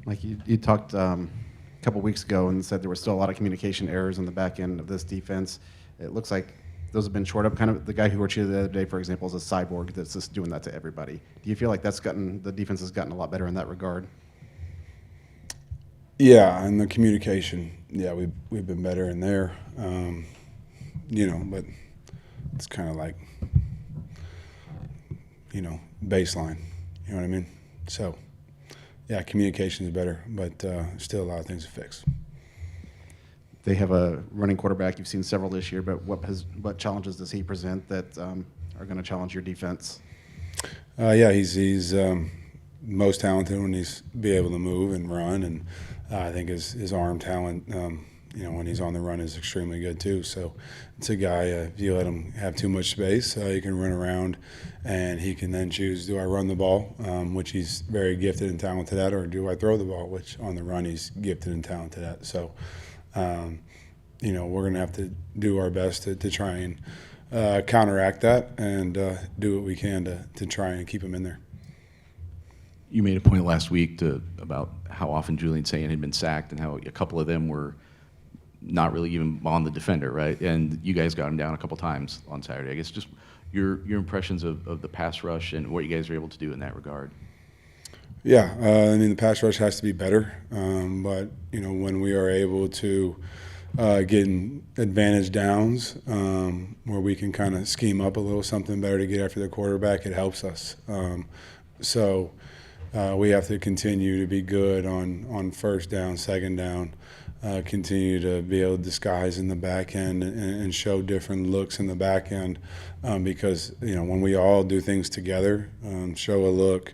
Like you talked a couple weeks ago and said there were still a lot of communication errors on the back end of this defense. It looks like those have been shored up. Kind of the guy who worked you the other day, for example, is a cyborg that's just doing that to everybody. Do you feel like the defense has gotten a lot better in that regard? Yeah, and the communication, yeah, we've been better in there. But it's kind of like, baseline. You know what I mean? So, yeah, communication is better, but still a lot of things to fix. They have a running quarterback. You've seen several this year, but what challenges does he present that are going to challenge your defense? He's most talented when he's be able to move and run, and I think his arm talent, when he's on the run, is extremely good too. So it's a guy. If you let him have too much space, he can run around, and he can then choose: do I run the ball, which he's very gifted and talented at, or do I throw the ball, which on the run he's gifted and talented at. So, we're going to have to do our best to try and counteract that and do what we can to try and keep him in there. You made a point last week about how often Julian Sayin had been sacked and how a couple of them were not really even on the defender, right? And you guys got him down a couple times on Saturday. I guess just your impressions of the pass rush and what you guys were able to do in that regard. Yeah, the pass rush has to be better, but when we are able to get in advantage downs where we can kind of scheme up a little something better to get after the quarterback, it helps us. We have to continue to be good on first down, second down, continue to be able to disguise in the back end and show different looks in the back end because, when we all do things together, show a look,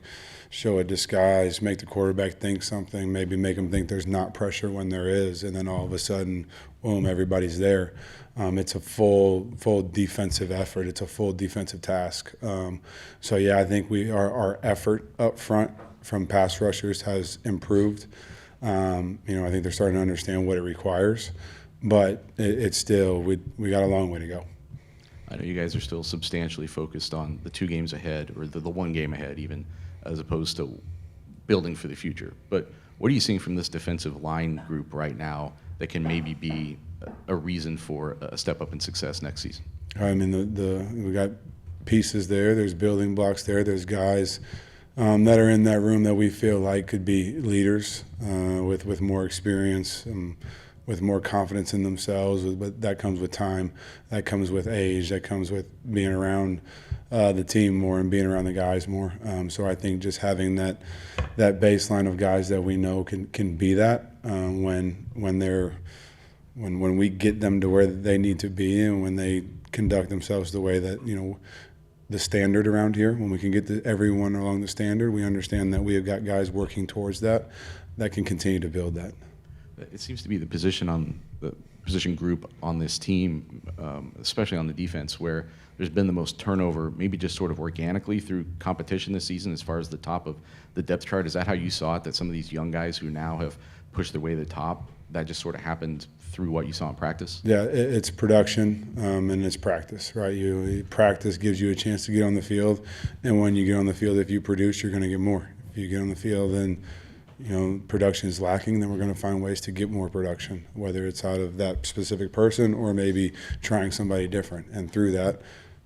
show a disguise, make the quarterback think something, maybe make them think there's not pressure when there is, and then all of a sudden, boom, everybody's there. It's a full defensive effort. It's a full defensive task. I think our effort up front from pass rushers has improved. I think they're starting to understand what it requires, but it's still we got a long way to go. I know you guys are still substantially focused on the 2 games ahead, or the 1 game ahead even, as opposed to building for the future. But what are you seeing from this defensive line group right now that can maybe be a reason for a step up in success next season? I mean, we got pieces there. There's building blocks there. There's guys that are in that room that we feel like could be leaders with more experience, with more confidence in themselves. But that comes with time. That comes with age. That comes with being around the team more and being around the guys more. So I think just having that baseline of guys that we know can be that when we get them to where they need to be and when they conduct themselves the way that the standard around here. When we can get everyone along the standard, we understand that we have got guys working towards that can continue to build that. It seems to be the position group on this team, especially on the defense, where there's been the most turnover, maybe just sort of organically through competition this season as far as the top of the depth chart. Is that how you saw it, that some of these young guys who now have pushed their way to the top, that just sort of happened through what you saw in practice? Yeah, it's production and it's practice, right? Practice gives you a chance to get on the field, and when you get on the field, if you produce, you're going to get more. If you get on the field and production is lacking, then we're going to find ways to get more production, whether it's out of that specific person or maybe trying somebody different. And through that,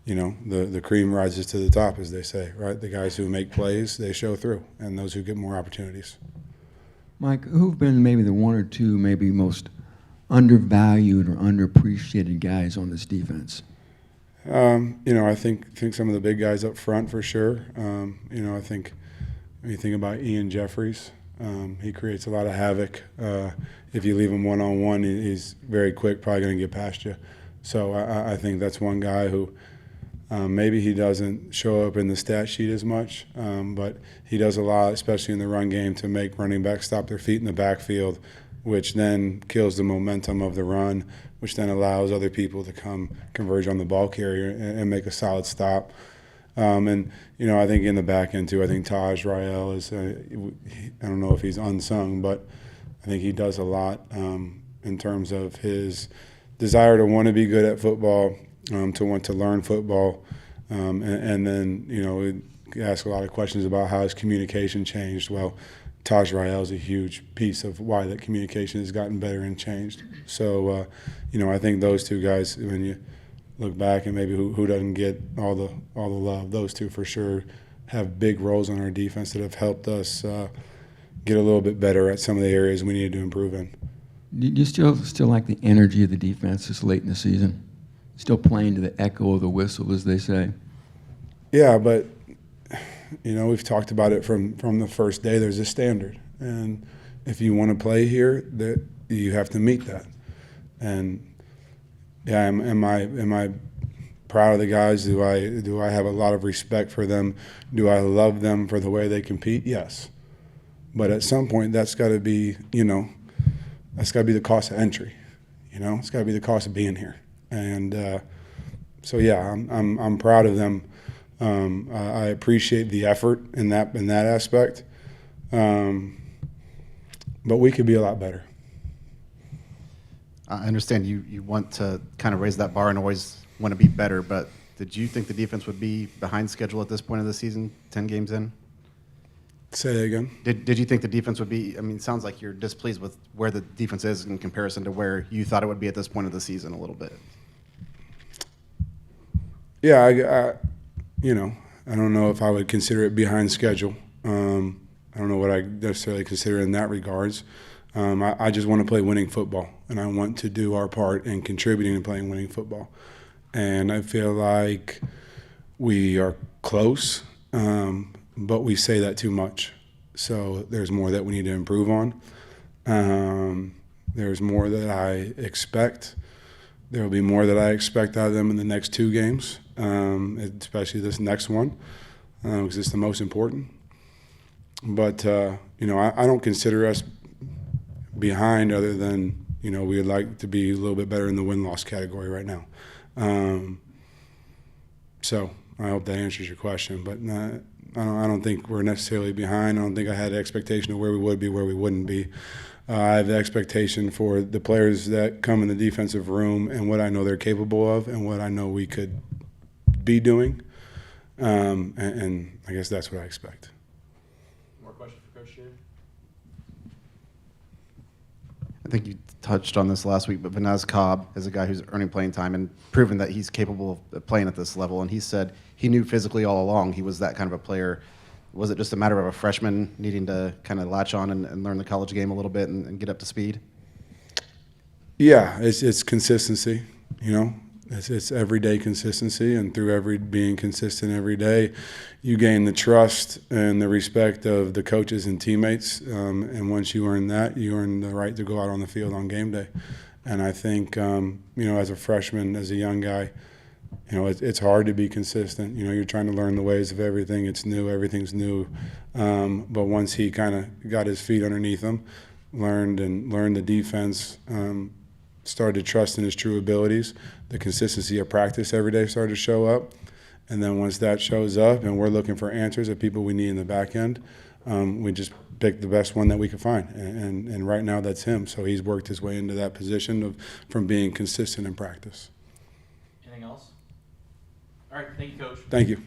the cream rises to the top, as they say, right? The guys who make plays, they show through, and those who get more opportunities. Mike, who've been maybe the 1 or 2 maybe most undervalued or underappreciated guys on this defense? I think some of the big guys up front for sure. I think when you think about Ian Jeffries, he creates a lot of havoc. If you leave him one-on-one, he's very quick, probably going to get past you. So I think that's one guy who maybe he doesn't show up in the stat sheet as much, but he does a lot, especially in the run game, to make running backs stop their feet in the backfield, which then kills the momentum of the run, which then allows other people to come converge on the ball carrier and make a solid stop. I think in the back end too, I think Taj Rael is, I don't know if he's unsung, but I think he does a lot in terms of his desire to want to be good at football, to want to learn football, and then, we ask a lot of questions about how his communication changed. Well, Taj Rael's a huge piece of why that communication has gotten better and changed. So, I think those two guys, when you look back and maybe who doesn't get all the love, those two for sure have big roles on our defense that have helped us get a little bit better at some of the areas we needed to improve in. Do you still like the energy of the defense this late in the season? Still playing to the echo of the whistle, as they say. Yeah, but we've talked about it from the first day. There's a standard, and if you want to play here, that you have to meet that. And yeah, am I proud of the guys? Do I have a lot of respect for them? Do I love them for the way they compete? Yes, but at some point, that's got to be that's got to be the cost of entry. It's got to be the cost of being here. And so yeah, I'm proud of them. I appreciate the effort in that aspect, but we could be a lot better. I understand you want to kind of raise that bar and always want to be better, but did you think the defense would be behind schedule at this point of the season, 10 games in? Say that again. Did you think the defense would be? I mean, it sounds like you're displeased with where the defense is in comparison to where you thought it would be at this point of the season a little bit. Yeah, I don't know if I would consider it behind schedule. I don't know what I necessarily consider in that regards. I just want to play winning football, and I want to do our part in contributing to playing winning football. And I feel like we are close, but we say that too much. So there's more that we need to improve on. There's more that I expect. There will be more that I expect out of them in the next 2 games, especially this next one, because it's the most important. But, I don't consider us behind other than, we would like to be a little bit better in the win-loss category right now. So I hope that answers your question. But I don't think we're necessarily behind. I don't think I had an expectation of where we would be, where we wouldn't be. I have the expectation for the players that come in the defensive room and what I know they're capable of and what I know we could be doing. And I guess that's what I expect. More questions for Coach Scherer? I think you touched on this last week, but Vanez Cobb is a guy who's earning playing time and proven that he's capable of playing at this level. And he said he knew physically all along he was that kind of a player. Was it just a matter of a freshman needing to kind of latch on and learn the college game a little bit and get up to speed? Yeah, it's consistency, It's everyday consistency, and through being consistent every day, you gain the trust and the respect of the coaches and teammates. And once you earn that, you earn the right to go out on the field on game day. And I think, as a freshman, as a young guy, it's hard to be consistent. You're trying to learn the ways of everything. It's new. Everything's new. But once he kind of got his feet underneath him, learned the defense, started to trust in his true abilities, the consistency of practice every day started to show up. And then once that shows up and we're looking for answers of people we need in the back end, we just pick the best one that we could find. And right now that's him. So he's worked his way into that position from being consistent in practice. Anything else? All right, thank you, Coach. Thank you.